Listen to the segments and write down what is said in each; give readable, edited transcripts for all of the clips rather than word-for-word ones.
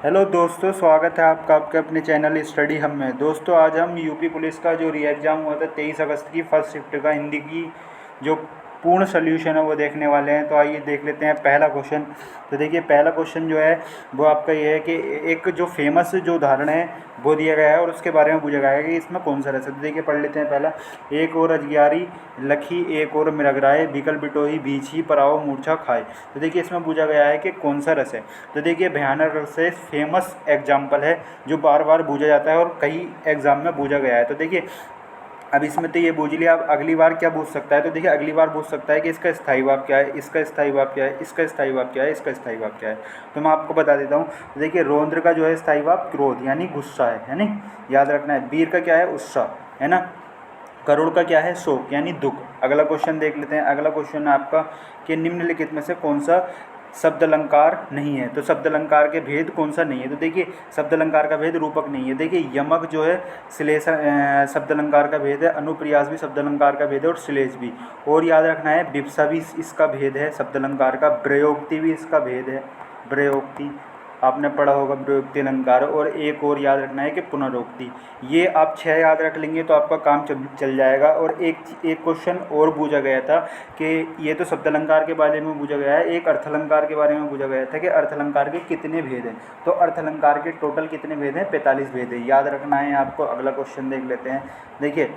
Hello दोस्तों, स्वागत है आपका आपके अपने चैनल स्टडी हम में। दोस्तों, आज हम यूपी पुलिस का जो री एग्ज़ाम हुआ था 23 अगस्त की फर्स्ट शिफ्ट का हिंदी की जो पूर्ण सोल्यूशन है वो देखने वाले हैं। तो आइए देख लेते हैं पहला क्वेश्चन। तो देखिए, पहला क्वेश्चन जो है वो आपका ये है कि एक जो फेमस जो उदाहरण है वो दिया गया है और उसके बारे में पूछा गया है कि इसमें कौन सा रस है। तो देखिए, पढ़ लेते हैं पहला। एक और अजगियारी लखी एक और मृगराए बिकल बिटोही बीछी पराओ मूर्छा खाए। तो देखिए, इसमें पूछा गया है कि कौन सा रस है। तो देखिए, भयानक रस से फेमस एग्जाम्पल है जो बार बार पूछा जाता है और कई एग्जाम में पूछा गया है। तो देखिए, अब इसमें तो ये पूछ लिया, अब अगली बार क्या पूछ सकता है। तो देखिए, अगली बार पूछ सकता है कि इसका स्थायी भाव क्या है, इसका स्थायी भाव क्या है, इसका स्थायी भाव क्या है, इसका स्थायी भाव क्या है। तो मैं आपको बता देता हूँ। तो देखिए, रौद्र का जो है स्थायी भाव क्रोध यानी गुस्सा है नहीं, याद रखना है। वीर का क्या है, उत्साह है ना। करुण का क्या है, शोक यानी दुख। अगला क्वेश्चन देख लेते हैं। अगला क्वेश्चन है आपका कि निम्नलिखित में से कौन सा शब्द अलंकार नहीं है। तो शब्द अलंकार के भेद कौन सा नहीं है। तो देखिए, शब्द अलंकार का भेद रूपक नहीं है। देखिए, यमक जो है श्लेषण शब्द अलंकार का भेद है, अनुप्रियास भी शब्द अलंकार का भेद है और श्लेष भी। और याद रखना है, विप्सा भी इसका भेद है शब्द अलंकार का, प्रयोक्ति भी इसका भेद है। प्रयोक्ति आपने पढ़ा होगा, प्रयोक्ति अलंकार। और एक और याद रखना है कि पुनरोक्ति। ये आप 6 याद रख लेंगे तो आपका काम चल जाएगा। और एक क्वेश्चन और पूछा गया था कि ये तो शब्द अलंकार के बारे में पूछा गया है, एक अर्थ अलंकार के बारे में पूछा गया था कि अर्थ अलंकार के कितने भेद हैं। तो अर्थ अलंकार के टोटल कितने भेद हैं, 45 भेद है, याद रखना है आपको। अगला क्वेश्चन देख लेते हैं। देखिए,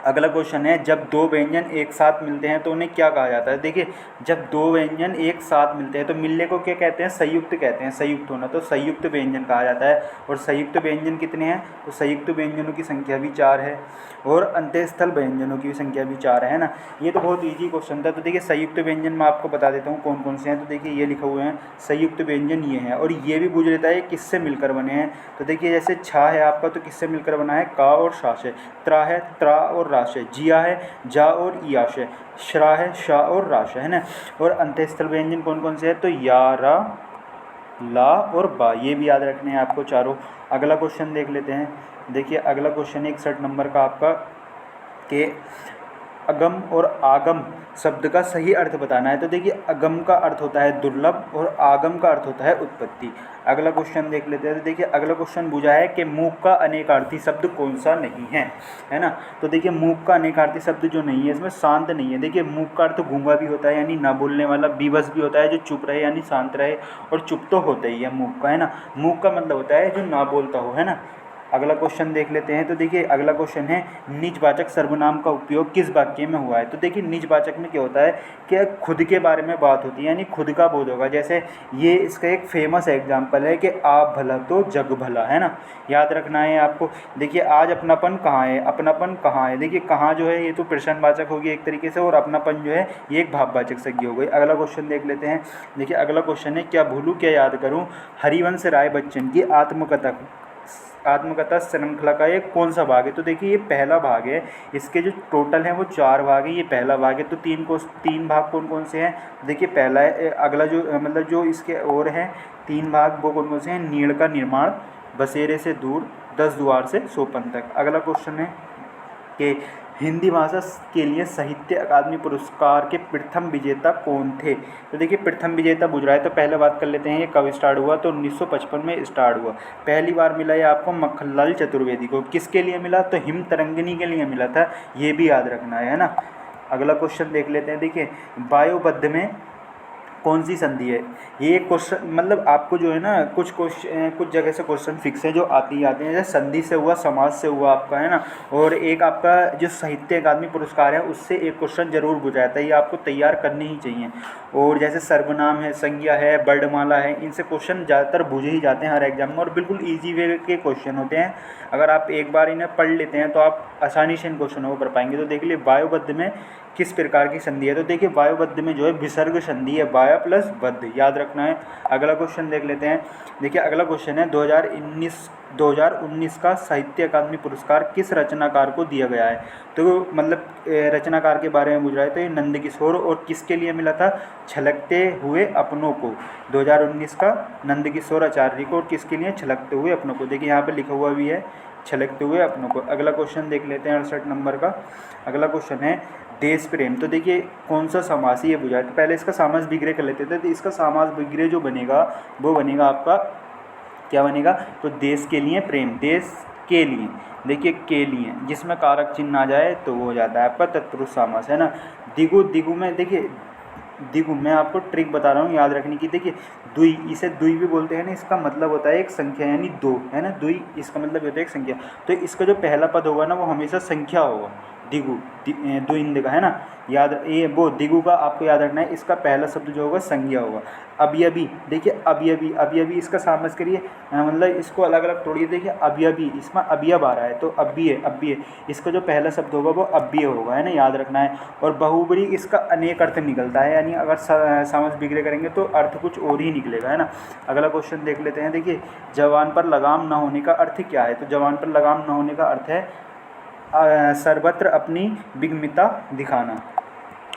अगला क्वेश्चन है, जब दो व्यंजन एक साथ मिलते हैं तो उन्हें क्या कहा जाता है। देखिए, जब दो व्यंजन एक साथ मिलते हैं तो मिलने को क्या कहते हैं, संयुक्त कहते हैं। संयुक्त होना, तो संयुक्त व्यंजन कहा जाता है। और संयुक्त व्यंजन कितने हैं, तो संयुक्त व्यंजनों की संख्या भी 4 है और अंत्यस्थल व्यंजनों की भी संख्या भी 4 है ना। ये तो बहुत ईजी क्वेश्चन था। तो देखिए, संयुक्त व्यंजन मैं आपको बता देता हूँ कौन कौन से हैं। तो देखिए, ये लिखे हुए हैं संयुक्त व्यंजन ये हैं। और ये भी पूछ लेता है किससे मिलकर बने हैं। तो देखिए, जैसे छा है आपका, तो किससे मिलकर बना है, का और शा से। त्रा है, त्रा और राश है। जिया है, जा और इयाश है। श्रा है, शा और राश है ना। और अंत्यस्थल व्यंजन कौन कौन से हैं, तो या, रा, ला और बा। ये भी याद रखने हैं आपको चारों। अगला क्वेश्चन देख लेते हैं। देखिए, अगला क्वेश्चन 61 नंबर का आपका कि अगम और आगम शब्द का सही अर्थ बताना है। तो देखिए, अगम का अर्थ होता है दुर्लभ और आगम का अर्थ होता है उत्पत्ति। अगला क्वेश्चन देख लेते हैं। तो देखिए, अगला क्वेश्चन पूछा है कि मूक का अनेकार्थी शब्द कौन सा नहीं है, है ना। तो देखिए, मूक का अनेकार्थी शब्द जो नहीं है, इसमें शांत नहीं है। देखिए, मूक का अर्थ गूंगा भी होता है यानी ना बोलने वाला, विवश भी होता है जो चुप रहे यानी शांत रहे, और चुप तो होता ही है मूक का, है ना। मूक का मतलब होता है जो ना बोलता हो, है ना। अगला क्वेश्चन देख लेते हैं। तो देखिए, अगला क्वेश्चन है, निजवाचक सर्वनाम का उपयोग किस वाक्य में हुआ है। तो देखिए, निजवाचक में क्या होता है कि खुद के बारे में बात होती है यानी खुद का बोध होगा। जैसे ये इसका एक फेमस एग्जाम्पल है कि आप भला तो जग भला, है ना। याद रखना है आपको। देखिए, आज अपनापन कहाँ है, अपनापन कहाँ है। देखिए, कहाँ जो है ये तो प्रश्नवाचक होगी एक तरीके से, और अपनापन जो है ये एक भाववाचक संज्ञा हो गई। अगला क्वेश्चन देख लेते हैं। देखिए, अगला क्वेश्चन है, क्या भूलूं क्या याद करूं हरिवंश राय बच्चन की आत्मकथा श्रृंखला का ये कौन सा भाग है। तो देखिए, ये पहला भाग है। इसके जो टोटल हैं वो 4 भाग है, ये पहला भाग है। तो 3 भाग कौन कौन से हैं। देखिए, पहला है, अगला जो मतलब जो इसके और हैं 3 भाग वो कौन कौन से हैं, नीड़ का निर्माण, बसेरे से दूर, 10 द्वार से सोपन तक। अगला क्वेश्चन है कि हिंदी भाषा के लिए साहित्य अकादमी पुरस्कार के प्रथम विजेता कौन थे। तो देखिए, प्रथम विजेता पूछ रहा है तो पहले बात कर लेते हैं ये कब स्टार्ट हुआ। तो 1955 में स्टार्ट हुआ। पहली बार मिला ये आपको मक्खनलाल चतुर्वेदी को। किसके लिए मिला, तो हिम तरंगिनी के लिए मिला था। ये भी याद रखना है ना। अगला क्वेश्चन देख लेते हैं। देखिए, वायुबद्ध में कौन सी संधि है। ये क्वेश्चन मतलब आपको जो है ना कुछ जगह से क्वेश्चन फिक्स है जो आते हैं। जैसे संधि से हुआ, समाज से हुआ आपका, है ना। और एक आपका जो साहित्य अकादमी पुरस्कार है उससे एक क्वेश्चन जरूर पूछा जाता है, ये आपको तैयार करनी ही चाहिए। और जैसे सर्वनाम है, संज्ञा है, वर्णमाला है, इनसे क्वेश्चन ज़्यादातर पूछे ही जाते हैं हर एग्जाम में, और बिल्कुल ईजी वे के क्वेश्चन होते हैं। अगर आप एक बार इन्हें पढ़ लेते हैं तो आप आसानी से इन क्वेश्चनों को कर पाएंगे। तो देख लिए, वायुबद्ध में किस प्रकार की संधि है। तो देखिए, वायुबद्ध में जो है विसर्ग संधि है, वाया प्लस बद्ध, याद रखना है। अगला क्वेश्चन देख लेते हैं। देखिए, अगला क्वेश्चन है 2019 का साहित्य अकादमी पुरस्कार किस रचनाकार को दिया गया है। तो मतलब रचनाकार के बारे में पूछ रहा है। तो ये नंदकिशोर, और किसके लिए मिला था, छलकते हुए अपनों को। 2019 का नंदकिशोर आचार्य को, और किसके लिए, छलकते हुए अपनों को। देखिए, यहाँ पे लिखा हुआ भी है छलकते हुए अपनों को। अगला क्वेश्चन देख लेते हैं 68 नंबर का। अगला क्वेश्चन है देश प्रेम। तो देखिए, कौन सा समास ये बुझाए। तो पहले इसका समास विग्रह कर लेते थे। तो इसका समास विग्रह जो बनेगा वो बनेगा आपका क्या बनेगा, तो देश के लिए प्रेम, देश के लिए, देखिए के लिए, जिसमें कारक चिन्ह आ जाए तो वो हो जाता है आपका तत्पुरुष समास, है ना। दिगु, दिगु में देखिए, दिगु मैं आपको ट्रिक बता रहा हूँ याद रखने की। देखिए दुई, इसे दुई भी बोलते हैं ना, इसका मतलब होता है एक संख्या यानी दो, है ना। दुई इसका मतलब होता है एक संख्या, तो इसका जो पहला पद होगा ना वो हमेशा संख्या होगा। दिगु, द्विंद का, है ना। याद ये वो दिगु का आपको याद रखना है, इसका पहला शब्द जो होगा संज्ञा होगा। अवयवी, देखिए अवयवी, अवयवी इसका सामस करिए, मतलब इसको अलग अलग तोड़िए। देखिए अवयवी, इसमें अवयव आ रहा है तो अव्यय, अव्यय इसका जो पहला शब्द होगा वो अव्यय होगा, है ना, याद रखना है। और बहुब्री इसका अनेक अर्थ निकलता है, यानी अगर सामस बिगड़े करेंगे तो अर्थ कुछ और ही निकलेगा, है ना। अगला क्वेश्चन देख लेते हैं। देखिए जवान पर लगाम न होने का अर्थ क्या है, तो जवान पर लगाम न होने का अर्थ है सर्वत्र अपनी विगमिता दिखाना।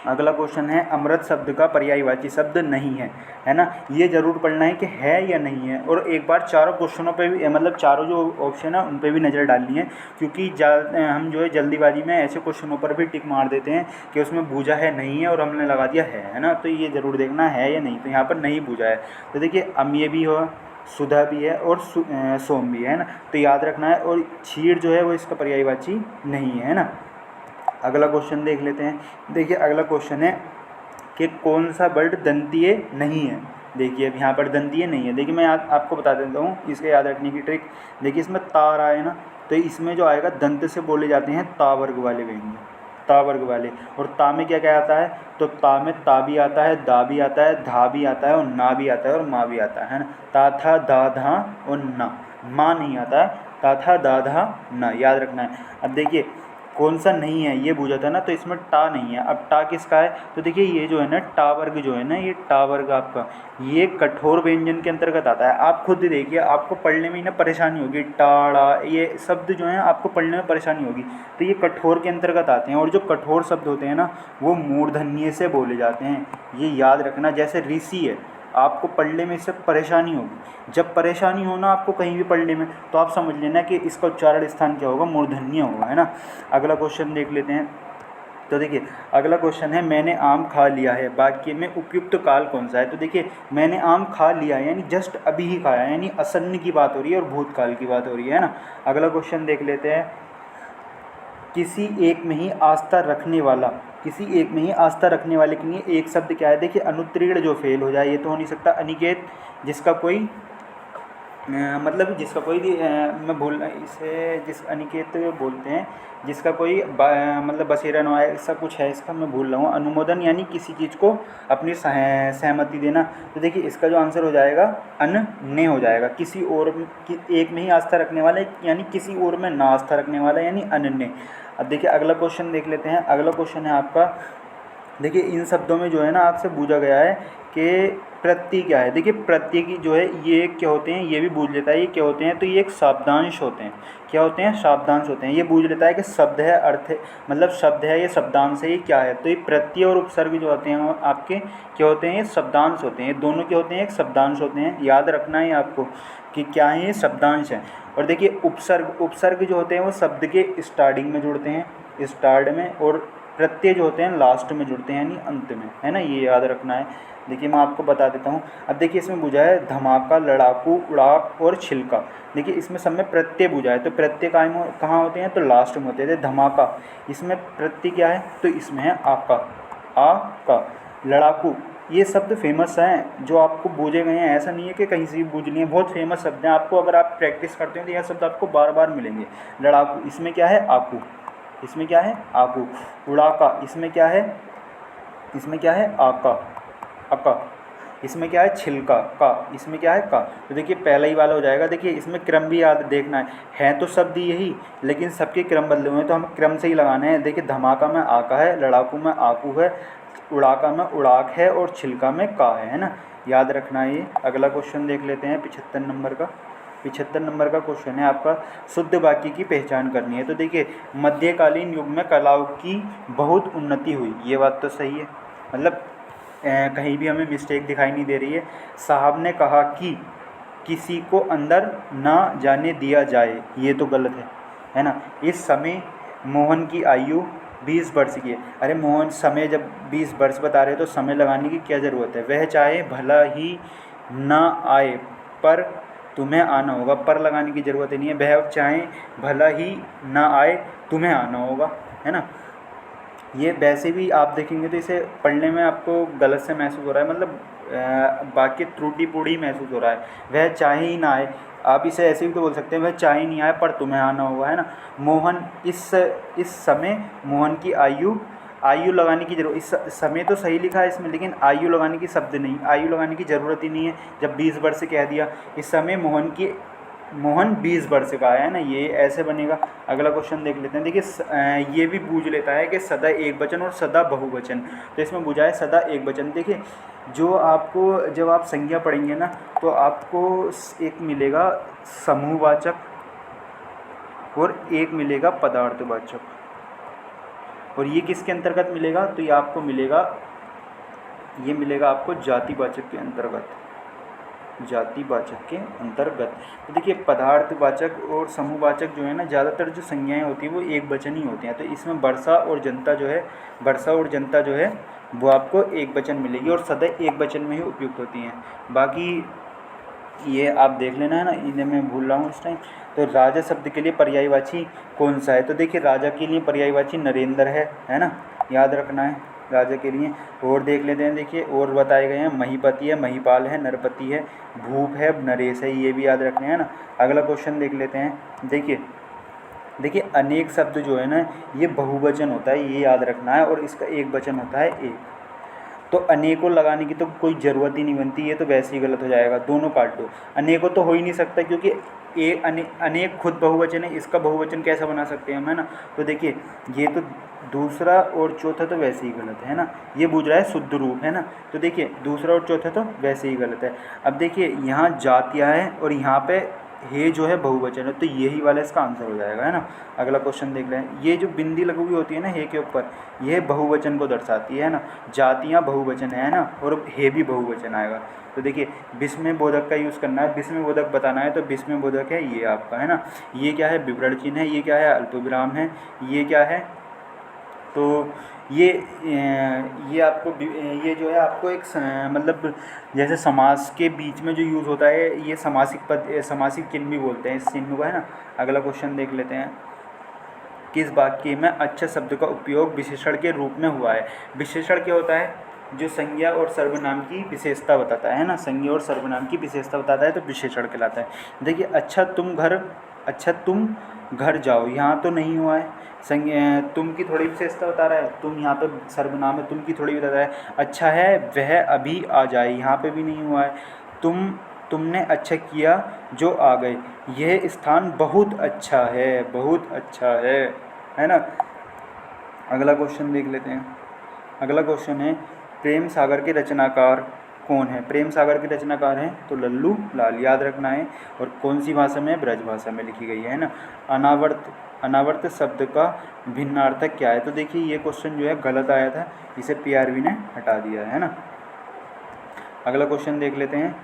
अगला क्वेश्चन है अमृत शब्द का पर्यायवाची शब्द नहीं है, है ना। ये जरूर पढ़ना है कि है या नहीं है, और एक बार चारों क्वेश्चनों पे भी, मतलब चारों जो ऑप्शन है उन पे भी नज़र डालनी है, क्योंकि हम जो है जल्दीबाजी में ऐसे क्वेश्चनों पर भी टिक मार देते हैं कि उसमें बूझा है नहीं है और हमने लगा दिया है ना। तो ये ज़रूर देखना है या नहीं, तो यहाँ पर नहीं बूझा है। तो देखिए अम्य भी हो, सुधा भी है और सोम भी है ना, तो याद रखना है। और क्षीर जो है वो इसका पर्यायवाची नहीं है ना। अगला क्वेश्चन देख लेते हैं। देखिए अगला क्वेश्चन है कि कौन सा वर्ड दंतीय नहीं है। देखिए अब यहाँ पर दंतीय नहीं है। देखिए मैं आपको बता देता हूँ इसके याद रखने की ट्रिक। देखिए इसमें ता रहा है ना, तो इसमें जो आएगा दंत से बोले जाते हैं ता वर्ग वाले व्यंजन, ता वर्ग वाले। और ता में क्या क्या आता है, तो ता में ता भी आता है, दा भी आता है, धा भी आता है और ना भी आता है और माँ भी आता है ना। ता था दा धा और ना, माँ नहीं आता है, ता था दा धा ना, याद रखना है। अब देखिए कौन सा नहीं है ये पूछा था ना, तो इसमें टा नहीं है। अब टा किसका है, तो देखिए ये जो है ना टा वर्ग जो है ना, ये टा वर्ग आपका ये कठोर व्यंजन के अंतर्गत आता है। आप खुद देखिए आपको पढ़ने में ना परेशानी होगी, टाड़ा ये शब्द जो है आपको पढ़ने में परेशानी होगी, तो ये कठोर के अंतर्गत आते हैं। और जो कठोर शब्द होते हैं ना वो मूर्धन्य से बोले जाते हैं, ये याद रखना। जैसे ऋषि है, आपको पढ़ने में इससे परेशानी होगी। जब परेशानी हो ना आपको कहीं भी पढ़ने में, तो आप समझ लेना कि इसका उच्चारण स्थान क्या होगा, मूर्धन्य होगा, है ना। अगला क्वेश्चन देख लेते हैं। तो देखिए अगला क्वेश्चन है मैंने आम खा लिया है, वाक्य में उपयुक्त काल कौन सा है। तो देखिए मैंने आम खा लिया है यानी जस्ट अभी ही खाया, यानी असन्न की बात हो रही है और भूतकाल की बात हो रही है ना। अगला क्वेश्चन देख लेते हैं। किसी एक में ही आस्था रखने वाला, किसी एक में ही आस्था रखने वाले के लिए एक शब्द क्या है। देखिए अनुत्तीर्ण जो फेल हो जाए ये तो हो नहीं सकता। अनिकेत जिसका कोई मतलब जिसका कोई मैं भूल इसे जिस अनिकेत बोलते हैं जिसका कोई मतलब बसेरा न आए, ऐसा कुछ है इसका, मैं भूल रहा हूँ। अनुमोदन यानी किसी चीज़ को अपनी सहमति देना। तो देखिए इसका जो आंसर हो जाएगा अन्य हो जाएगा। किसी और एक में ही आस्था रखने वाला यानी किसी और में ना आस्था रखने वाला यानी अन्य। अब देखिए अगला क्वेश्चन देख लेते हैं। अगला क्वेश्चन है आपका, देखिए इन शब्दों में जो है ना आपसे पूछा गया है कि प्रत्यय क्या है। देखिए प्रत्यय की जो है ये क्या होते हैं, ये भी बूझ लेता है ये क्या होते हैं, तो ये एक शब्दांश होते हैं। क्या होते हैं, शब्दांश होते हैं। ये बूझ लेता है कि शब्द है अर्थ है, मतलब शब्द है ये शब्दांश है, ये क्या है। तो ये प्रत्यय और उपसर्ग जो होते हैं आपके क्या होते हैं, ये शब्दांश होते हैं। दोनों क्या होते हैं, एक शब्दांश होते हैं। याद रखना है आपको कि क्या है, ये शब्दांश है। और देखिए उपसर्ग, उपसर्ग जो होते हैं वो शब्द के स्टार्टिंग में जुड़ते हैं, स्टार्ट में, और प्रत्यय जो होते हैं लास्ट में जुड़ते हैं यानी अंत में, है ना। ये याद रखना है। देखिए मैं आपको बता देता हूँ। अब देखिए इसमें बुझा है धमाका, लड़ाकू, उड़ाक और छिलका। देखिए इसमें सब में प्रत्यय बुझा है, तो प्रत्यय कहाँ होते हैं, तो लास्ट में होते हैं। धमाका इसमें प्रत्यय क्या है, तो इसमें है आका, आ का। लड़ाकू ये शब्द फेमस हैं जो आपको बूझे गए हैं, ऐसा नहीं है कि कहीं से भी बूझ लिए हैं, बहुत फेमस शब्द हैं। आपको अगर आप प्रैक्टिस करते हैं तो यह शब्द आपको बार बार मिलेंगे। लड़ाकू इसमें क्या है, आकू, इसमें क्या है आकू। उड़ाका इसमें क्या है, इसमें क्या है आका, अका। इसमें क्या है छिलका, का। इसमें क्या है का। तो देखिए पहला ही वाला हो जाएगा। देखिए इसमें क्रम भी याद देखना है तो शब्द यही, लेकिन सबके क्रम बदले हुए हैं तो हमें क्रम से ही लगाने हैं। देखिए धमाका में आका है, लड़ाकू में आकू है, उड़ाका में उड़ाक है और छिलका में का है ना। याद रखना है ये। अगला क्वेश्चन देख लेते हैं 75 नंबर का। 75 नंबर का क्वेश्चन है आपका, शुद्ध वाक्य की पहचान करनी है। तो देखिए मध्यकालीन युग में कलाओं की बहुत उन्नति हुई, ये बात तो सही है, मतलब कहीं भी हमें मिस्टेक दिखाई नहीं दे रही है। साहब ने कहा कि किसी को अंदर ना जाने दिया जाए, ये तो गलत है ना। इस समय मोहन की आयु 20 वर्ष की है। अरे मोहन समय जब 20 वर्ष बता रहे तो समय लगाने की क्या ज़रूरत है। वह चाहे भला ही ना आए पर तुम्हें आना होगा, पर लगाने की ज़रूरत ही नहीं है। वह चाहे भला ही ना आए, तुम्हें आना होगा, है ना। ये वैसे भी आप देखेंगे तो इसे पढ़ने में आपको गलत से महसूस हो रहा है, मतलब वाक्य त्रुटिपूर्ण महसूस हो रहा है। वह चाहे ही ना आए, आप इसे ऐसे भी तो बोल सकते हैं, वह चाहे नहीं आए पर तुम्हें आना होगा, है ना। मोहन इस समय, मोहन की आयु, आयु लगाने की जरूरत, इस समय तो सही लिखा है इसमें, लेकिन आयु लगाने की शब्द नहीं, आयु लगाने की ज़रूरत ही नहीं है। जब 20 वर्ष कह दिया, इस समय मोहन 20 वर्ष का है ना, ये ऐसे बनेगा। अगला क्वेश्चन देख लेते हैं। देखिए ये भी पूछ लेता है कि सदा एक वचन और सदा बहुवचन, तो इसमें पूछा है सदा एक वचन। देखिए जो आपको, जब आप संज्ञा पढ़ेंगे ना, तो आपको एक मिलेगा समूहवाचक और एक मिलेगा पदार्थवाचक, और ये किसके अंतर्गत मिलेगा, तो ये आपको मिलेगा, ये मिलेगा आपको जातिवाचक के अंतर्गत, जातिवाचक के अंतर्गत। तो देखिए पदार्थवाचक और समूहवाचक जो है ना, ज़्यादातर जो संज्ञाएं होती हैं वो एक वचन ही होती हैं। तो इसमें वर्षा और जनता जो है वो आपको एक वचन मिलेगी और सदा एक वचन में ही उपयुक्त होती हैं। बाकी ये आप देख लेना, है ना, इन्हें मैं भूल रहा हूँ इस टाइम। तो राजा शब्द के लिए पर्यायवाची कौन सा है, तो देखिए राजा के लिए पर्यायवाची नरेंद्र है ना, याद रखना है राजा के लिए। और देख लेते हैं, देखिए और बताए गए हैं, महीपति है, महीपाल है, नरपति है, भूप है, नरेश है, ये भी याद रखने हैं ना। अगला क्वेश्चन देख लेते हैं। देखिए अनेक शब्द जो है ना, ये बहुवचन होता है, ये याद रखना है, और इसका एक वचन होता है एक। तो अनेकों लगाने की तो कोई ज़रूरत ही नहीं बनती, ये तो वैसे ही गलत हो जाएगा, दोनों काट दो। अनेकों तो हो ही नहीं सकता, क्योंकि अनेक खुद बहुवचन है, इसका बहुवचन कैसा बना सकते हैं हम, है ना। तो देखिए ये तो दूसरा और चौथा तो वैसे ही गलत है ना, ये पूछ रहा है शुद्ध रूप, है ना। तो देखिए दूसरा और चौथा तो वैसे ही गलत है। अब देखिए यहाँ जातियाँ हैं और यहाँ पे हे जो है बहुवचन है, तो यही वाला इसका आंसर हो जाएगा, है ना। अगला क्वेश्चन देख लें। ये जो बिंदी लगी हुई होती है ना हे के ऊपर, यह बहुवचन को दर्शाती है ना, जातियाँ बहुवचन है ना, और हे भी बहुवचन आएगा। तो देखिए विस्मय बोधक का यूज़ करना है, विस्मय बोधक बताना है, तो विस्मय बोधक है ये आपका, है ना। ये क्या है, विवरण चिन्ह है, ये क्या है, अल्पविराम है, ये क्या है, तो ये आपको, ये जो है आपको एक मतलब जैसे समास के बीच में जो यूज़ होता है, ये समासिक चिन्ह भी बोलते हैं इस चिन्ह को, है ना। अगला क्वेश्चन देख लेते हैं। किस वाक्य में अच्छा शब्द का उपयोग विशेषण के रूप में हुआ है। विशेषण क्या होता है, जो संज्ञा और सर्वनाम की विशेषता बताता है ना, संज्ञा और सर्वनाम की विशेषता बताता है, तो विशेषण कहलाता है। देखिए अच्छा तुम घर जाओ, यहाँ तो नहीं हुआ है, तुम की थोड़ी विशेषता बता रहा है, तुम यहाँ पे सर्वनाम है, तुम की थोड़ी बता रहा है। अच्छा है वह अभी आ जाए, यहाँ पे भी नहीं हुआ है। तुमने अच्छा किया जो आ गए, यह स्थान बहुत अच्छा है ना। अगला क्वेश्चन देख लेते हैं। अगला क्वेश्चन है, प्रेम सागर के रचनाकार कौन है। प्रेम सागर के रचनाकार हैं तो लल्लू लाल, याद रखना है। और कौन सी भाषा में, ब्रज भाषा में लिखी गई है ना। अनावर्त शब्द का भिन्नार्थक क्या है, तो देखिए ये क्वेश्चन जो है गलत आया था, इसे पीआरबी ने हटा दिया है ना। अगला क्वेश्चन देख लेते हैं।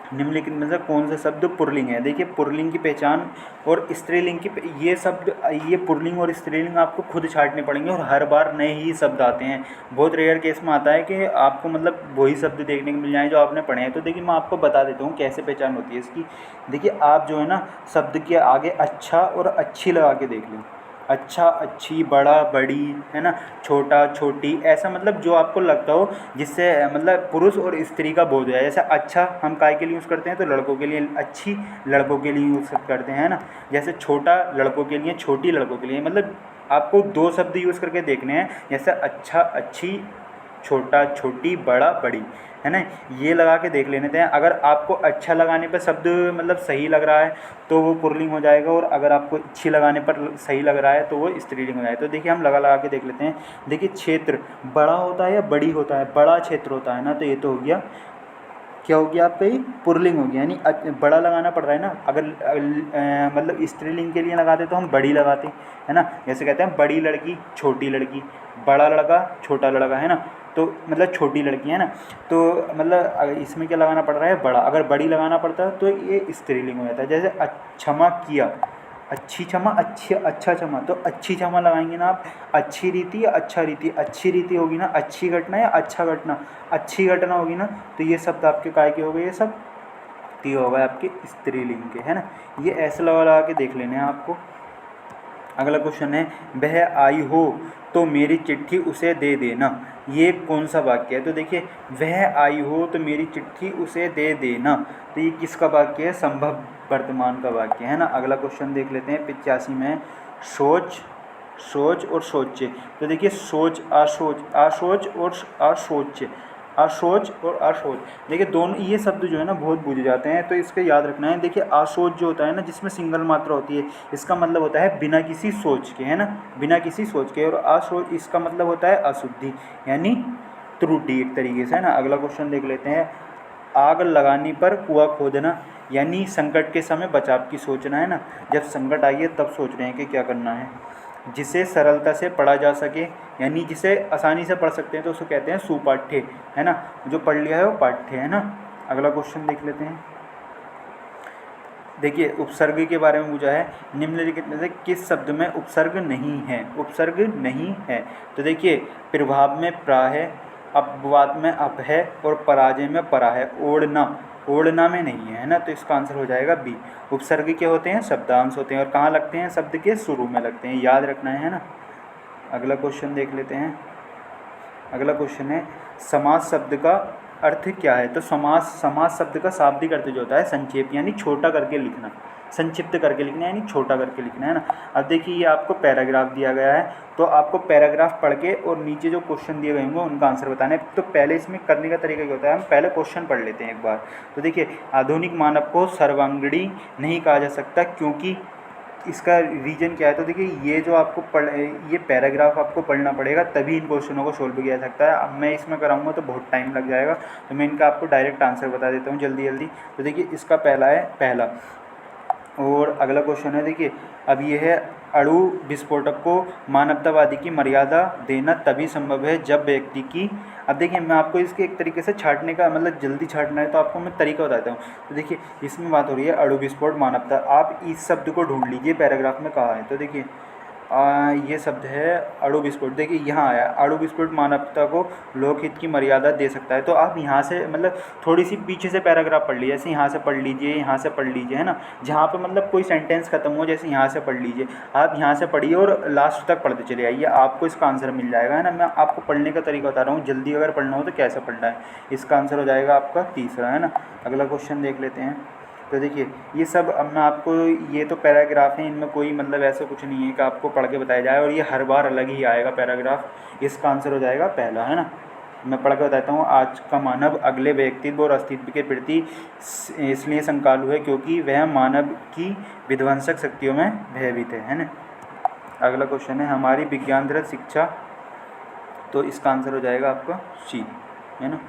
निम्नलिखित में से कौन सा शब्द पुल्लिंग है। देखिए पुल्लिंग की पहचान और स्त्रीलिंग की, ये शब्द, ये पुल्लिंग और स्त्रीलिंग आपको खुद छांटने पड़ेंगे, और हर बार नए ही शब्द आते हैं। बहुत रेयर केस में आता है कि आपको मतलब वही शब्द देखने को मिल जाए जो आपने पढ़े हैं। तो देखिए मैं आपको बता देता हूँ कैसे पहचान होती है इसकी। देखिए आप जो है ना, शब्द के आगे अच्छा और अच्छी लगा के देख लें। अच्छा, अच्छी, बड़ा, बड़ी, है ना, छोटा, छोटी, ऐसा मतलब जो आपको लगता हो, जिससे मतलब पुरुष और स्त्री का बोध है। जैसे अच्छा हम काय के लिए यूज़ करते हैं, तो लड़कों के लिए, अच्छी लड़कों के लिए यूज़ करते हैं ना। जैसे छोटा लड़कों के लिए, छोटी लड़कों के लिए, मतलब आपको दो शब्द यूज़ करके देखने हैं, जैसे अच्छा, अच्छी, छोटा, छोटी, बड़ा, बड़ी, है ना। ये लगा के देख लेते हैं। अगर आपको अच्छा लगाने पर शब्द मतलब सही लग रहा है तो वो पुल्लिंग हो जाएगा, और अगर आपको अच्छी लगाने पर सही लग रहा है तो वो स्त्रीलिंग हो जाएगा। तो देखिए हम लगा के देख लेते हैं। देखिए क्षेत्र बड़ा होता है या बड़ी होता है, बड़ा क्षेत्र होता है ना, तो ये तो हो गया, क्या हो गया आपका, ये पुल्लिंग हो गया, यानी बड़ा लगाना पड़ रहा है ना। अगर मतलब स्त्रीलिंग के लिए लगाते तो हम बड़ी लगाते, है ना। जैसे कहते हैं बड़ी लड़की, छोटी लड़की, बड़ा लड़का, छोटा लड़का, है ना। तो मतलब छोटी लड़की, है ना। तो मतलब इसमें क्या लगाना पड़ रहा है, बड़ा। अगर बड़ी लगाना पड़ता है तो ये स्त्रीलिंग हो जाता है। जैसे क्षमा किया, अच्छी क्षमा, अच्छा क्षमा, तो अच्छी क्षमा लगाएंगे ना आप। अच्छी रीति या अच्छा रीति, अच्छी रीति होगी ना, अच्छी घटना या अच्छा घटना, अच्छी घटना होगी ना। तो ये शब्द आपके काय के हो गए, ये सब तो ये होगा आपके स्त्रीलिंग के, है ना। ये ऐसे लगा के देख लेने हैं आपको। अगला क्वेश्चन है, वह आई हो तो मेरी चिट्ठी उसे दे देना। ये कौन सा वाक्य है? तो देखिए, वह आई हो तो मेरी चिट्ठी उसे दे देना, तो ये किसका वाक्य है? संभव वर्तमान का वाक्य है ना। अगला क्वेश्चन देख लेते हैं 85 में, सोच, सोच और सोचे। तो देखिए, सोच, आसोच, आसोच और असोच, असोच और असोच। देखिए दोनों ये शब्द जो है ना बहुत बूझे जाते हैं, तो इसको याद रखना है। देखिए असोच जो होता है ना, जिसमें सिंगल मात्रा होती है, इसका मतलब होता है बिना किसी सोच के, है ना, बिना किसी सोच के। और असोच इसका मतलब होता है अशुद्धि, यानी त्रुटि एक तरीके से, है ना। अगला क्वेश्चन देख लेते हैं, आग लगाने पर कुआं खोदना, यानी संकट के समय बचाव की सोचना, है ना। जब संकट आई है तब सोच रहे हैं कि क्या करना है। जिसे सरलता से पढ़ा जा सके, यानी जिसे आसानी से पढ़ सकते हैं तो उसको कहते हैं सुपाठ्य, है ना। जो पढ़ लिया है वो पाठ्य, है ना। अगला क्वेश्चन देख लेते हैं। देखिए उपसर्ग के बारे में पूछा है, निम्नलिखित में से किस शब्द में उपसर्ग नहीं है? उपसर्ग नहीं है। तो देखिए, प्रभाव में प्रा है, अपवाद में अप है और पराजय में परा है। ओढ़ना, ओढ़ना में नहीं है ना, तो इसका आंसर हो जाएगा बी। उपसर्ग क्या होते हैं? शब्दांश होते हैं, और कहाँ लगते हैं? शब्द के शुरू में लगते हैं, याद रखना है ना। अगला क्वेश्चन देख लेते हैं। अगला क्वेश्चन है, समास शब्द का अर्थ क्या है? तो समास शब्द का शाब्दिक अर्थ जो होता है संक्षेप, यानी छोटा करके लिखना, संक्षिप्त करके लिखना, यानी छोटा करके लिखना, है ना। अब देखिए, ये आपको पैराग्राफ दिया गया है, तो आपको पैराग्राफ पढ़ के और नीचे जो क्वेश्चन दिए गए होंगे उनका आंसर बताना है। तो पहले इसमें करने का तरीका क्या होता है, हम पहले क्वेश्चन पढ़ लेते हैं एक बार। तो देखिए, आधुनिक मानव को सर्वांगीण नहीं कहा जा सकता, क्योंकि इसका रीजन क्या है? तो देखिए, ये जो आपको ये पैराग्राफ आपको पढ़ना पड़ेगा, तभी इन क्वेश्चनों को सोल्व किया जा सकता है। अब मैं इसमें कराऊंगा तो बहुत टाइम लग जाएगा, तो मैं इनका आपको डायरेक्ट आंसर बता देता हूँ जल्दी जल्दी। तो देखिए, इसका पहला है पहला, और अगला क्वेश्चन है, देखिए अब ये है, अणु विस्फोटक को मानवतावादी की मर्यादा देना तभी संभव है जब व्यक्ति की। अब देखिए, मैं आपको इसके एक तरीके से छांटने का, मतलब जल्दी छांटना है तो आपको मैं तरीका बताता हूँ। तो देखिए, इसमें बात हो रही है अणु विस्फोट मानवता। आप इस शब्द को ढूंढ लीजिए, पैराग्राफ में कहा है। तो देखिए, ये शब्द है अणु विस्फोट। देखिए यहाँ आया, अणु विस्फोट मानवता को लोकहित की मर्यादा दे सकता है। तो आप यहाँ से, मतलब थोड़ी सी पीछे से पैराग्राफ पढ़ लीजिए, जैसे यहाँ से पढ़ लीजिए, यहाँ से पढ़ लीजिए, है ना। जहाँ पे मतलब कोई सेंटेंस खत्म हो, जैसे यहाँ से पढ़ लीजिए, आप यहाँ से पढ़िए और लास्ट तक पढ़ते चले आइए, आपको इसका आंसर मिल जाएगा, है ना। मैं आपको पढ़ने का तरीका बता रहा हूँ, जल्दी अगर पढ़ना हो तो कैसे पढ़ना है। इसका आंसर हो जाएगा आपका तीसरा, है ना। अगला क्वेश्चन देख लेते हैं। तो देखिए, ये सब अब मैं आपको, ये तो पैराग्राफ है, इनमें कोई मतलब ऐसा कुछ नहीं है कि आपको पढ़ के बताया जाए, और ये हर बार अलग ही आएगा पैराग्राफ। इसका आंसर हो जाएगा पहला, है ना। मैं पढ़ के बताता हूँ। आज का मानव अगले व्यक्तित्व और अस्तित्व के प्रति इसलिए शंकालु है क्योंकि वह मानव की विध्वंसक शक्तियों में भयभीत है ना। अगला क्वेश्चन है, हमारी विज्ञानरत शिक्षा। तो इसका आंसर हो जाएगा आपका सी, है ना।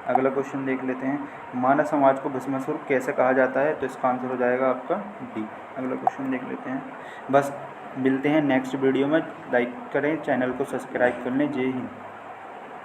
अगला क्वेश्चन देख लेते हैं, मानव समाज को भस्मासुर कैसे कहा जाता है? तो इसका आंसर हो जाएगा आपका डी। अगला क्वेश्चन देख लेते हैं। बस मिलते हैं नेक्स्ट वीडियो में। लाइक करें, चैनल को सब्सक्राइब कर लें। जय हिंद।